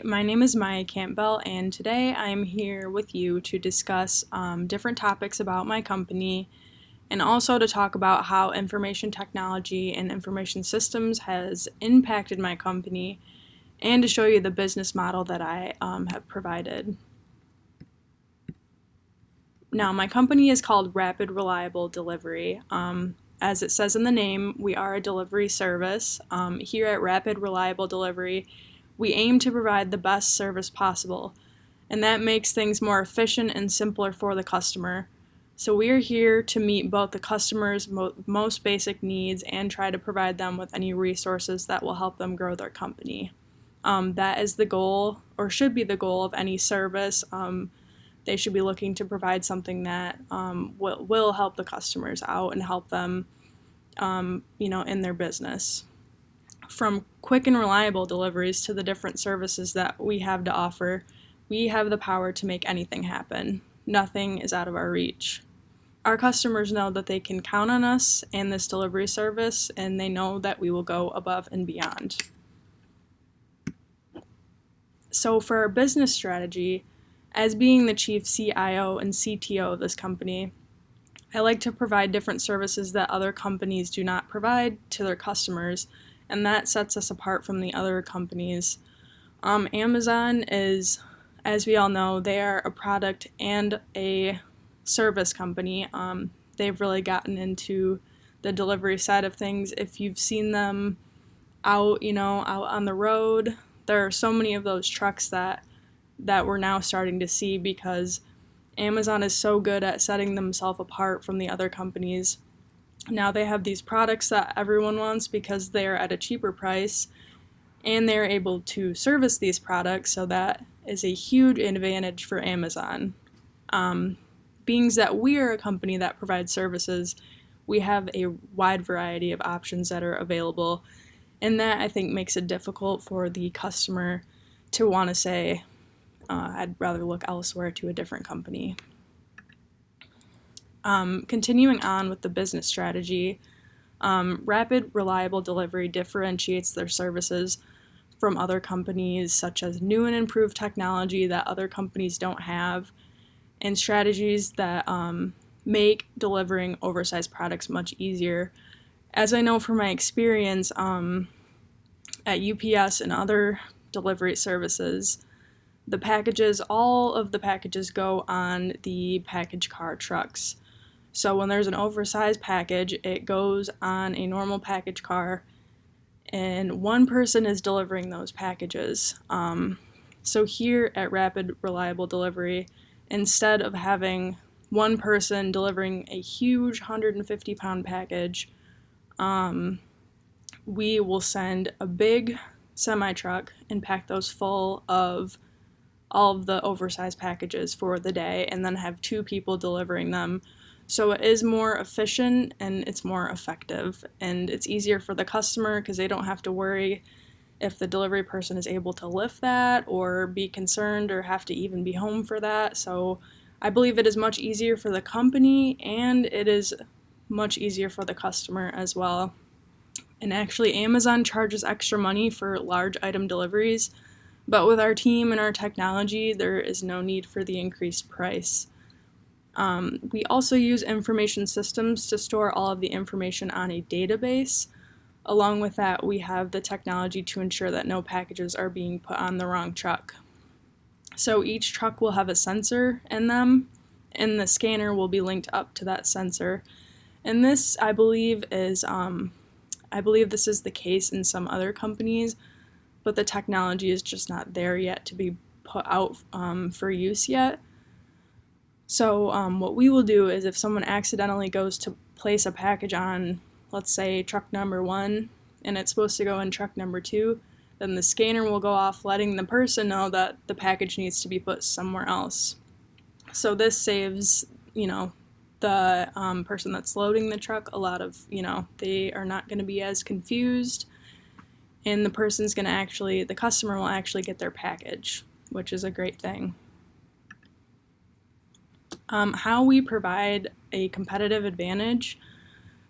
My name is Maya Campbell, and today I'm here with you to discuss different topics about my company and also to talk about how information technology and information systems has impacted my company and to show you the business model that I have provided. Now, my company is called Rapid Reliable Delivery. As it says in the name, we are a delivery service. Here at Rapid Reliable Delivery, we aim to provide the best service possible, and that makes things more efficient and simpler for the customer. So we are here to meet both the customer's most basic needs and try to provide them with any resources that will help them grow their company. That is the goal, or should be the goal, of any service. They should be looking to provide something that will help the customers out and help them, in their business. From quick and reliable deliveries to the different services that we have to offer, we have the power to make anything happen. Nothing is out of our reach. Our customers know that they can count on us and this delivery service, and they know that we will go above and beyond. So for our business strategy, as being the chief CIO and CTO of this company, I like to provide different services that other companies do not provide to their customers, and that sets us apart from the other companies. Amazon is, as we all know, they are a product and a service company. They've really gotten into the delivery side of things. If you've seen them out on the road, there are so many of those trucks that we're now starting to see because Amazon is so good at setting themselves apart from the other companies. Now they have these products that everyone wants because they're at a cheaper price, and they're able to service these products, so that is a huge advantage for Amazon. Being that we are a company that provides services, we have a wide variety of options that are available, and that I think makes it difficult for the customer to want to say, I'd rather look elsewhere to a different company. Continuing on with the business strategy, Rapid Reliable Delivery differentiates their services from other companies, such as new and improved technology that other companies don't have, and strategies that make delivering oversized products much easier. As I know from my experience at UPS and other delivery services, all of the packages go on the package car trucks. So when there's an oversized package, it goes on a normal package car, and one person is delivering those packages. So here at Rapid Reliable Delivery, instead of having one person delivering a huge 150-pound package, we will send a big semi-truck and pack those full of all of the oversized packages for the day, and then have two people delivering them. So it is more efficient and it's more effective, and it's easier for the customer because they don't have to worry if the delivery person is able to lift that or be concerned or have to even be home for that. So I believe it is much easier for the company, and it is much easier for the customer as well. And actually, Amazon charges extra money for large item deliveries, but with our team and our technology, there is no need for the increased price. We also use information systems to store all of the information on a database. Along with that, we have the technology to ensure that no packages are being put on the wrong truck. So each truck will have a sensor in them, and the scanner will be linked up to that sensor. And this, I believe this is the case in some other companies, but the technology is just not there yet to be put out for use yet. So what we will do is, if someone accidentally goes to place a package on, let's say, truck number 1, and it's supposed to go in truck number 2, then the scanner will go off letting the person know that the package needs to be put somewhere else. So this saves, the person that's loading the truck a lot of, they are not going to be as confused, and the customer will actually get their package, which is a great thing. How we provide a competitive advantage.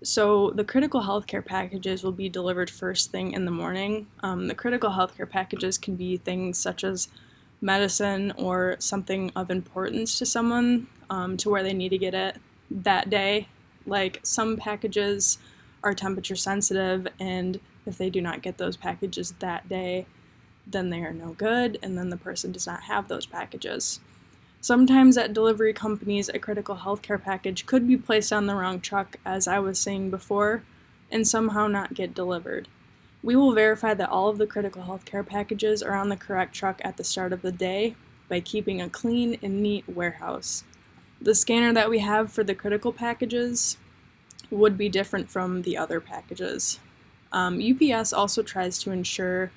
So the critical healthcare packages will be delivered first thing in the morning. The critical healthcare packages can be things such as medicine or something of importance to someone, to where they need to get it that day. Like some packages are temperature sensitive, and if they do not get those packages that day, then they are no good, and then the person does not have those packages. Sometimes at delivery companies, a critical healthcare package could be placed on the wrong truck, as I was saying before, and somehow not get delivered. We will verify that all of the critical healthcare packages are on the correct truck at the start of the day by keeping a clean and neat warehouse. The scanner that we have for the critical packages would be different from the other packages. UPS also tries to ensure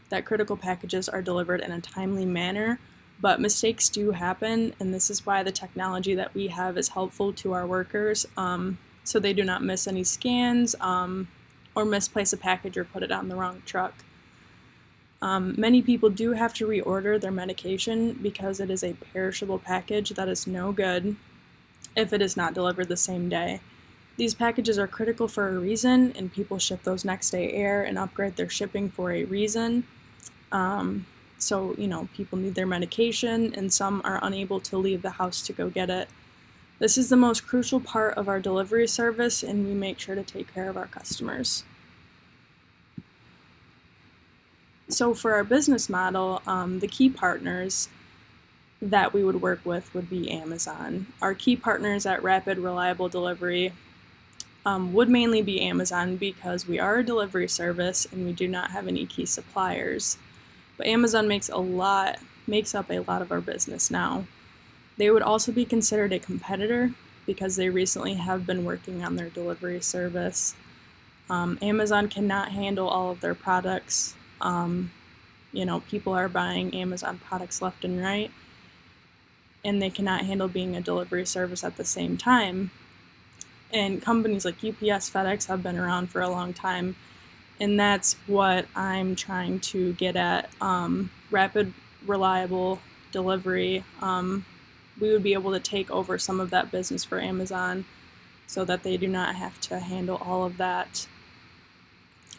that critical packages are delivered in a timely manner, but mistakes do happen, and this is why the technology that we have is helpful to our workers, so they do not miss any scans or misplace a package or put it on the wrong truck. Many people do have to reorder their medication because it is a perishable package that is no good if it is not delivered the same day. These packages are critical for a reason, and people ship those next day air and upgrade their shipping for a reason. So, people need their medication, and some are unable to leave the house to go get it. This is the most crucial part of our delivery service, and we make sure to take care of our customers. So for our business model, the key partners that we would work with would be Amazon. Our key partners at Rapid Reliable Delivery would mainly be Amazon because we are a delivery service and we do not have any key suppliers. But Amazon makes up a lot of our business now. They would also be considered a competitor because they recently have been working on their delivery service. Amazon cannot handle all of their products. People are buying Amazon products left and right, and they cannot handle being a delivery service at the same time. And companies like UPS, FedEx have been around for a long time, and that's what I'm trying to get at. Rapid, reliable delivery. We would be able to take over some of that business for Amazon so that they do not have to handle all of that.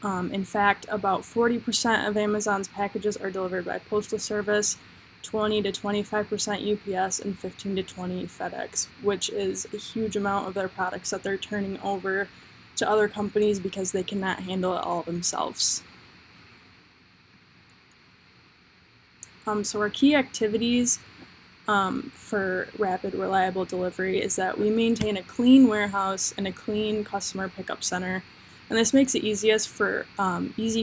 In fact, about 40% of Amazon's packages are delivered by Postal Service, 20 to 25% UPS, and 15 to 20 FedEx, which is a huge amount of their products that they're turning over to other companies because they cannot handle it all themselves. So our key activities for Rapid Reliable Delivery is that we maintain a clean warehouse and a clean customer pickup center. And this makes it easy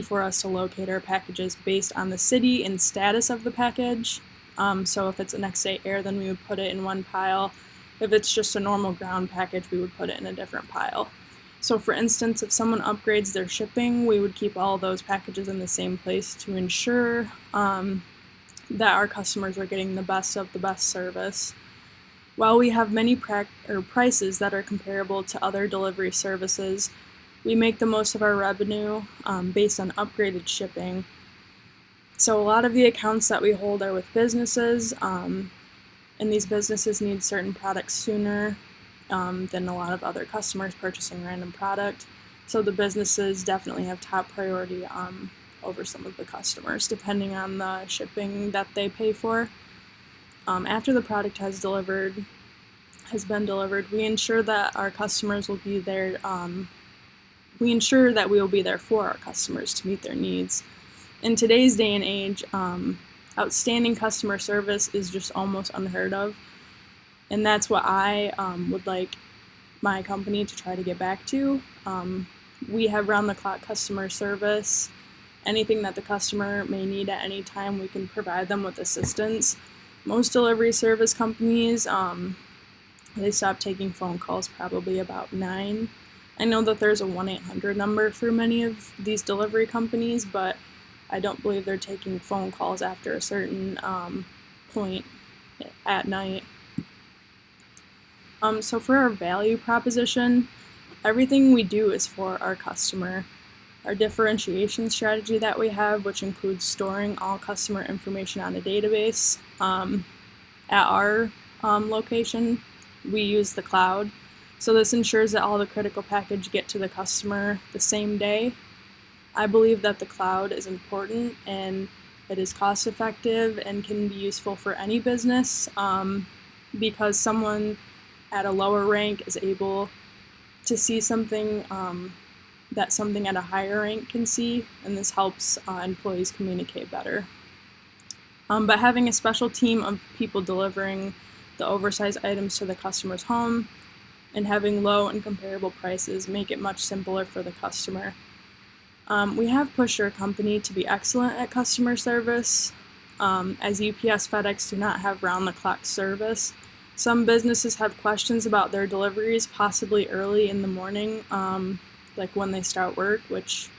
for us to locate our packages based on the city and status of the package. So if it's a next day air, then we would put it in one pile. If it's just a normal ground package, we would put it in a different pile. So for instance, if someone upgrades their shipping, we would keep all those packages in the same place to ensure that our customers are getting the best of the best service. While we have many prices that are comparable to other delivery services, we make the most of our revenue based on upgraded shipping. So a lot of the accounts that we hold are with businesses, and these businesses need certain products sooner than a lot of other customers purchasing random product. So the businesses definitely have top priority over some of the customers, depending on the shipping that they pay for. After the product has been delivered, we ensure that our customers will be there. We ensure that we will be there for our customers to meet their needs. In today's day and age, outstanding customer service is just almost unheard of, and that's what I would like my company to try to get back to. We have round-the-clock customer service. Anything that the customer may need at any time, we can provide them with assistance. Most delivery service companies, they stopped taking phone calls probably about 9. I know that there's a 1-800 number for many of these delivery companies, but I don't believe they're taking phone calls after a certain point at night. So for our value proposition, everything we do is for our customer. Our differentiation strategy that we have, which includes storing all customer information on a database. At our location, we use the cloud. So this ensures that all the critical package get to the customer the same day. I believe that the cloud is important and it is cost effective and can be useful for any business, because someone at a lower rank is able to see something that something at a higher rank can see, and this helps employees communicate better. But having a special team of people delivering the oversized items to the customer's home and having low and comparable prices make it much simpler for the customer. We have pushed our company to be excellent at customer service. As UPS, FedEx do not have round-the-clock service, some businesses have questions about their deliveries, possibly early in the morning, like when they start work, which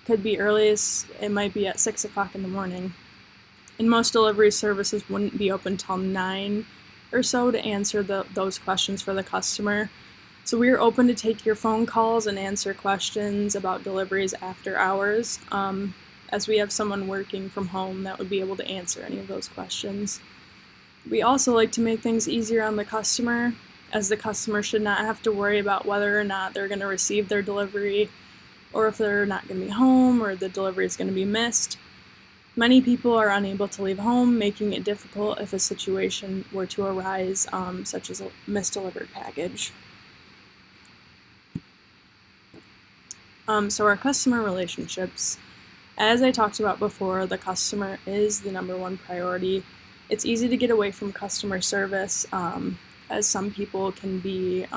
could be earliest, it might be at 6 o'clock in the morning. And most delivery services wouldn't be open till 9 or so to answer those questions for the customer. So we are open to take your phone calls and answer questions about deliveries after hours, as we have someone working from home that would be able to answer any of those questions. We also like to make things easier on the customer, as the customer should not have to worry about whether or not they're going to receive their delivery, or if they're not going to be home, or the delivery is going to be missed. Many people are unable to leave home, making it difficult if a situation were to arise, such as a misdelivered package. So our customer relationships. As I talked about before, the customer is the number one priority. It's easy to get away from customer service, as some people can be,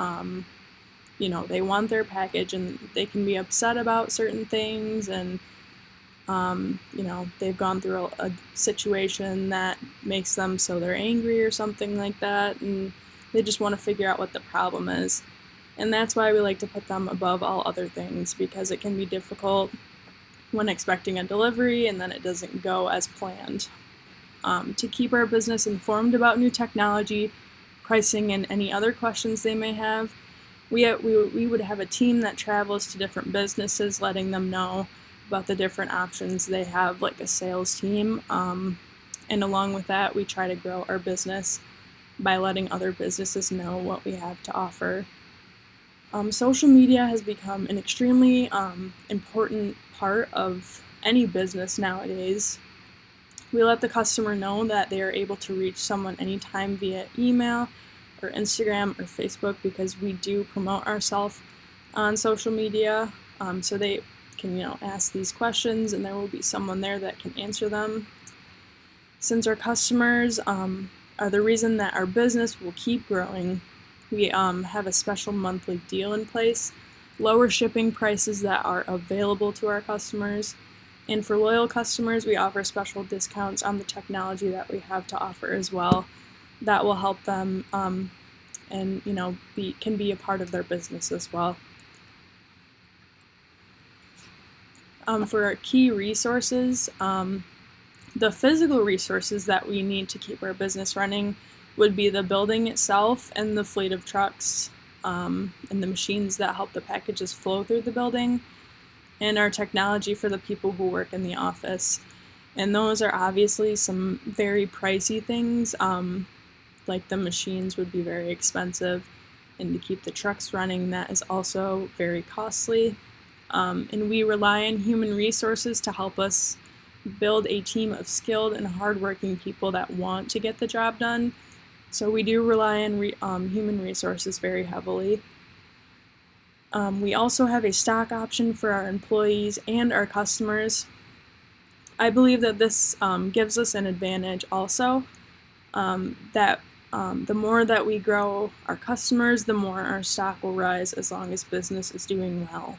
they want their package and they can be upset about certain things, and they've gone through a situation that makes them so they're angry or something like that, and they just want to figure out what the problem is. And that's why we like to put them above all other things, because it can be difficult when expecting a delivery and then it doesn't go as planned. To keep our business informed about new technology, pricing, and any other questions they may have, we would have a team that travels to different businesses, letting them know about the different options they have, like a sales team. And along with that, we try to grow our business by letting other businesses know what we have to offer. Social media has become an extremely important part of any business nowadays. We let the customer know that they are able to reach someone anytime via email or Instagram or Facebook, because we do promote ourselves on social media, so they can ask these questions and there will be someone there that can answer them. Since our customers are the reason that our business will keep growing, we have a special monthly deal in place, lower shipping prices that are available to our customers. And for loyal customers, we offer special discounts on the technology that we have to offer as well. That will help them and can be a part of their business as well. For our key resources, the physical resources that we need to keep our business running would be the building itself and the fleet of trucks, and the machines that help the packages flow through the building, and our technology for the people who work in the office. And those are obviously some very pricey things, like the machines would be very expensive, and to keep the trucks running, that is also very costly. And we rely on human resources to help us build a team of skilled and hardworking people that want to get the job done. So we do rely on human resources very heavily. We also have a stock option for our employees and our customers. I believe that this gives us an advantage also, that the more that we grow our customers, the more our stock will rise as long as business is doing well.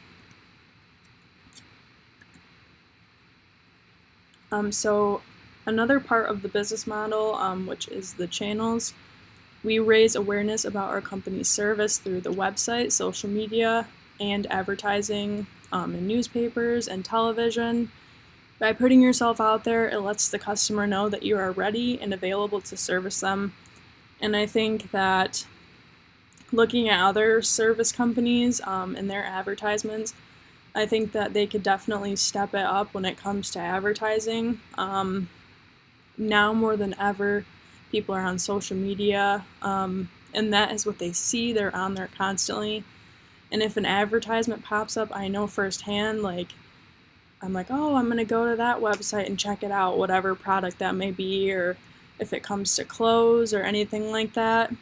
So another part of the business model, which is the channels, we raise awareness about our company's service through the website, social media, and advertising in newspapers and television. By putting yourself out there, it lets the customer know that you are ready and available to service them. And I think that looking at other service companies and their advertisements, I think that they could definitely step it up when it comes to advertising. Now more than ever, people are on social media, and and that is what they see. They're on there constantly. And if an advertisement pops up, I know firsthand, like, I'm like, oh, I'm going to go to that website and check it out, whatever product that may be, or if it comes to clothes or anything like that.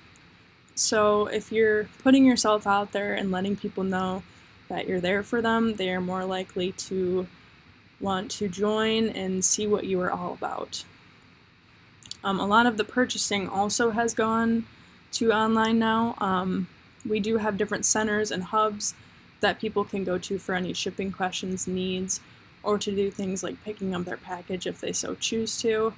So if you're putting yourself out there and letting people know that you're there for them, they are more likely to want to join and see what you are all about. A lot of the purchasing also has gone to online now. We do have different centers and hubs that people can go to for any shipping questions, needs, or to do things like picking up their package if they so choose to.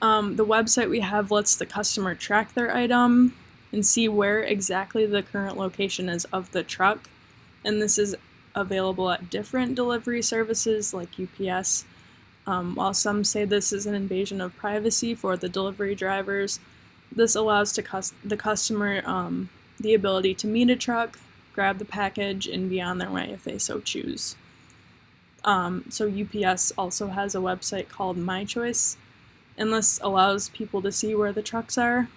The website we have lets the customer track their item and see where exactly the current location is of the truck. And this is available at different delivery services like UPS. While some say this is an invasion of privacy for the delivery drivers, this allows the customer the ability to meet a truck, grab the package, and be on their way if they so choose. So UPS also has a website called My Choice, and this allows people to see where the trucks are,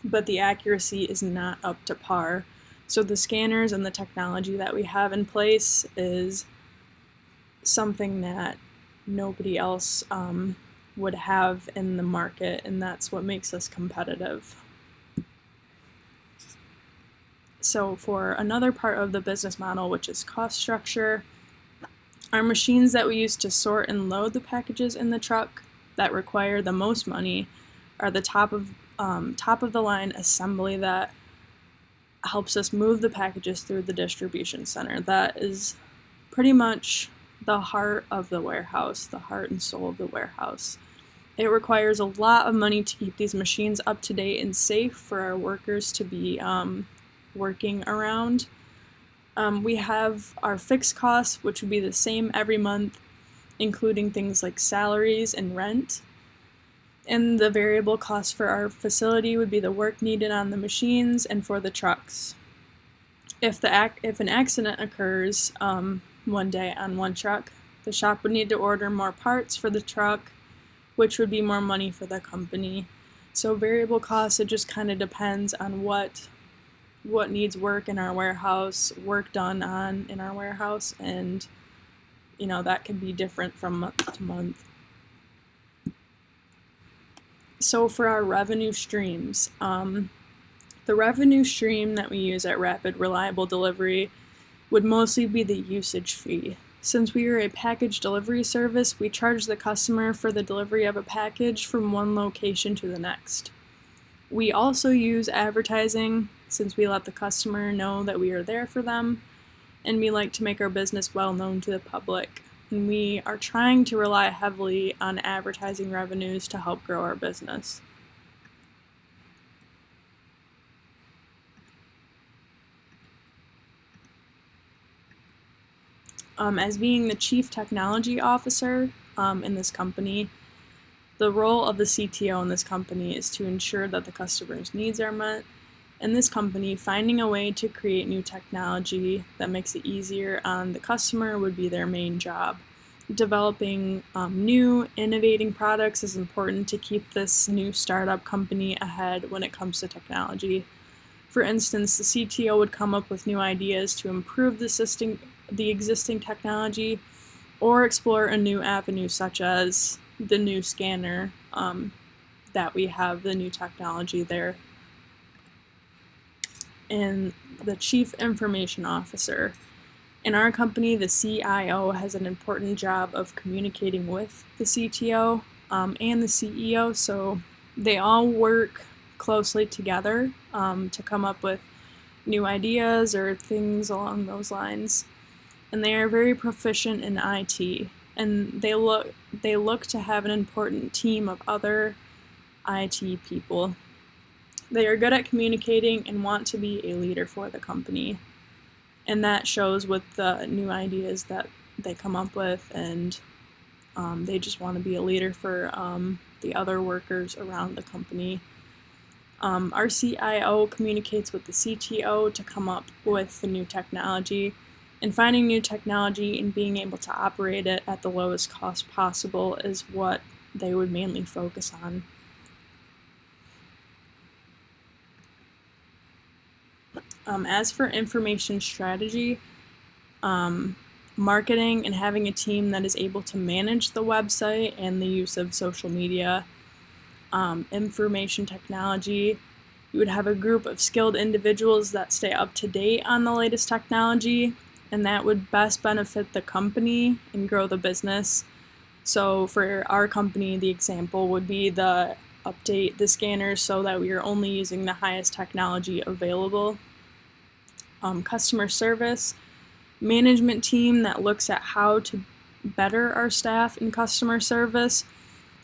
but the accuracy is not up to par. So the scanners and the technology that we have in place is something that nobody else would have in the market, and that's what makes us competitive. So for another part of the business model, which is cost structure, our machines that we use to sort and load the packages in the truck that require the most money are the top of the line assembly that helps us move the packages through the distribution center. That is pretty much the heart of the warehouse, the heart and soul of the warehouse. It requires a lot of money to keep these machines up to date and safe for our workers to be working around. We have our fixed costs, which would be the same every month, including things like salaries and rent. And the variable costs for our facility would be the work needed on the machines and for the trucks. If an accident occurs one day on one truck, the shop would need to order more parts for the truck, which would be more money for the company. So variable costs, it just kind of depends on what needs work in our warehouse, work done on in our warehouse, and that can be different from month to month. So for our revenue streams, the revenue stream that we use at Rapid Reliable Delivery would mostly be the usage fee. Since we are a package delivery service, we charge the customer for the delivery of a package from one location to the next. We also use advertising since we let the customer know that we are there for them, and we like to make our business well known to the public. And we are trying to rely heavily on advertising revenues to help grow our business. As being the Chief Technology Officer in this company, the role of the CTO in this company is to ensure that the customer's needs are met. In this company, finding a way to create new technology that makes it easier on the customer would be their main job. Developing new, innovating products is important to keep this new startup company ahead when it comes to technology. For instance, the CTO would come up with new ideas to improve the existing technology, or explore a new avenue such as the new scanner that we have, the new technology there. And the Chief Information Officer. In our company, the CIO has an important job of communicating with the CTO and the CEO, so they all work closely together to come up with new ideas or things along those lines. And they are very proficient in IT, and they look to have an important team of other IT people. They are good at communicating and want to be a leader for the company. And that shows with the new ideas that they come up with, and they just want to be a leader for the other workers around the company. Our CIO communicates with the CTO to come up with the new technology, and finding new technology and being able to operate it at the lowest cost possible is what they would mainly focus on. As for information strategy, marketing and having a team that is able to manage the website and the use of social media, information technology, you would have a group of skilled individuals that stay up to date on the latest technology, and that would best benefit the company and grow the business. So for our company, the example would be the update the scanners so that we are only using the highest technology available. Customer service, management team that looks at how to better our staff in customer service.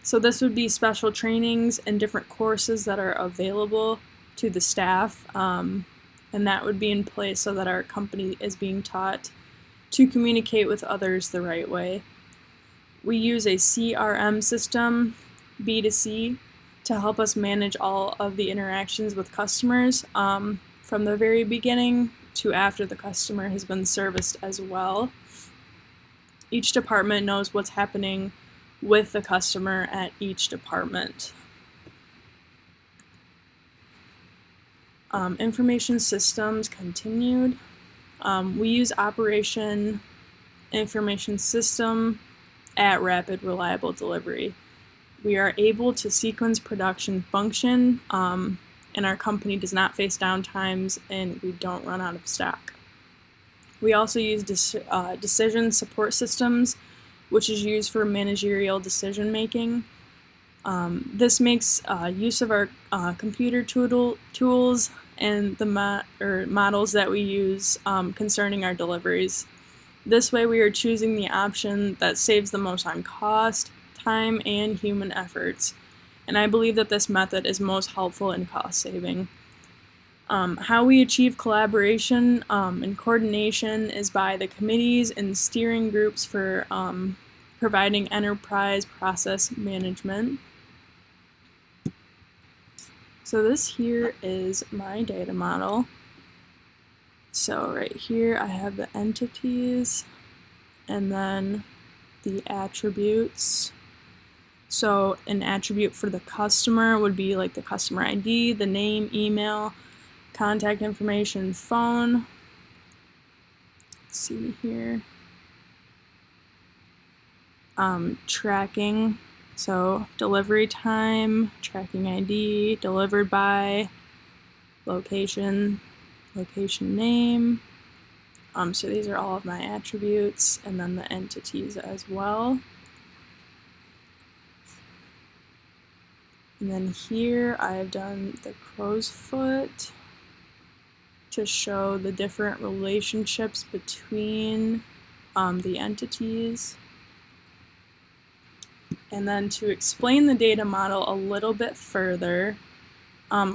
So this would be special trainings and different courses that are available to the staff, and that would be in place so that our company is being taught to communicate with others the right way. We use a CRM system, B2C, to help us manage all of the interactions with customers from the very beginning to after the customer has been serviced as well. Each department knows what's happening with the customer at each department. Information systems continued. We use Operation Information System at Rapid Reliable Delivery. We are able to sequence production function, and our company does not face downtimes, and we don't run out of stock. We also use decision support systems, which is used for managerial decision making. This makes use of our computer tools and the models that we use concerning our deliveries. This way we are choosing the option that saves the most on cost, time, and human efforts. And I believe that this method is most helpful in cost saving. How we achieve collaboration and coordination is by the committees and steering groups for providing enterprise process management. So this here is my data model. So right here I have the entities and then the attributes. So an attribute for the customer would be like the customer ID, the name, email, contact information, phone. Let's see here. Tracking. So delivery time, tracking ID, delivered by, location, location name. So these are all of my attributes, and then the entities as well. And then here I've done the crow's foot to show the different relationships between the entities. And then to explain the data model a little bit further,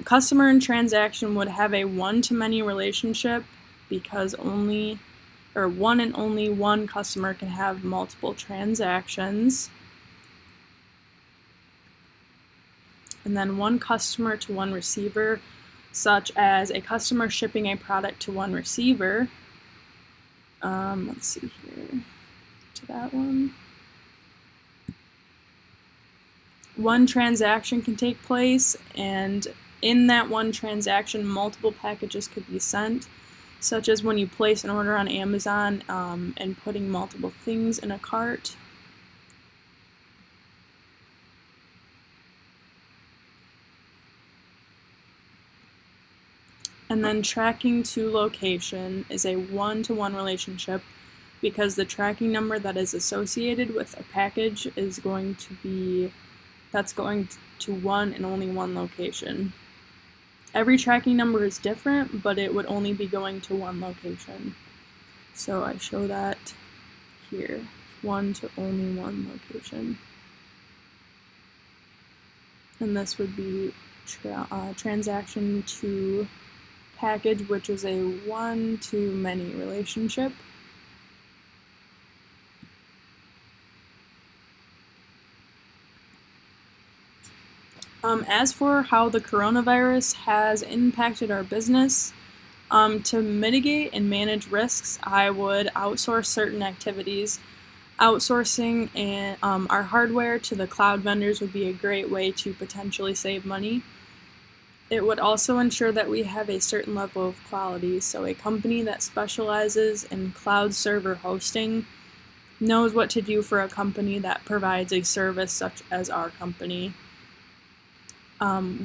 customer and transaction would have a one-to-many relationship because one and only one customer can have multiple transactions. And then one customer to one receiver, such as a customer shipping a product to one receiver. Let's see here, to that one. One transaction can take place, and in that one transaction, multiple packages could be sent, such as when you place an order on Amazon and putting multiple things in a cart. And then tracking to location is a one-to-one relationship because the tracking number that is associated with a package is going to one and only one location. Every tracking number is different, but it would only be going to one location. So I show that here, one to only one location. And this would be transaction to package, which is a one-to-many relationship. As for how the coronavirus has impacted our business, to mitigate and manage risks, I would outsource certain activities. Outsourcing and our hardware to the cloud vendors would be a great way to potentially save money. It would also ensure that we have a certain level of quality, so a company that specializes in cloud server hosting knows what to do for a company that provides a service such as our company.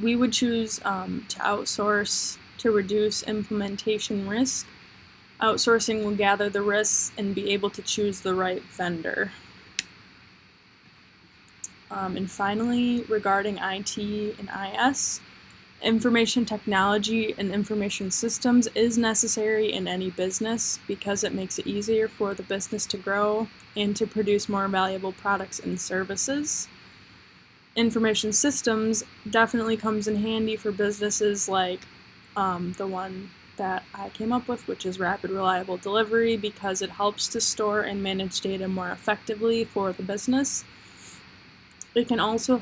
We would choose to outsource to reduce implementation risk. Outsourcing will gather the risks and be able to choose the right vendor. And finally, regarding IT and IS, information technology and information systems is necessary in any business because it makes it easier for the business to grow and to produce more valuable products and services. Information systems definitely comes in handy for businesses like the one that I came up with, which is rapid reliable delivery, because it helps to store and manage data more effectively for the business. It can also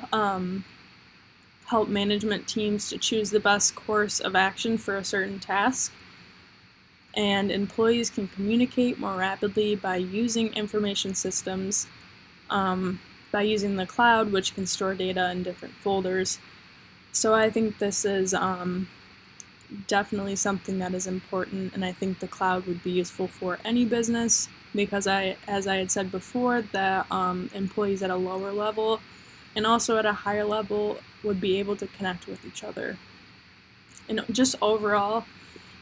help management teams to choose the best course of action for a certain task. And employees can communicate more rapidly by using information systems, by using the cloud, which can store data in different folders. So I think this is definitely something that is important, and I think the cloud would be useful for any business because as I had said before, that employees at a lower level and also at a higher level would be able to connect with each other. And just overall,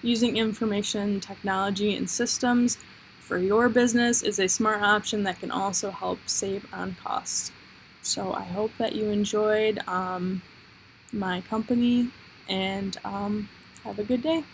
using information technology and systems for your business is a smart option that can also help save on costs. So I hope that you enjoyed my company, and have a good day.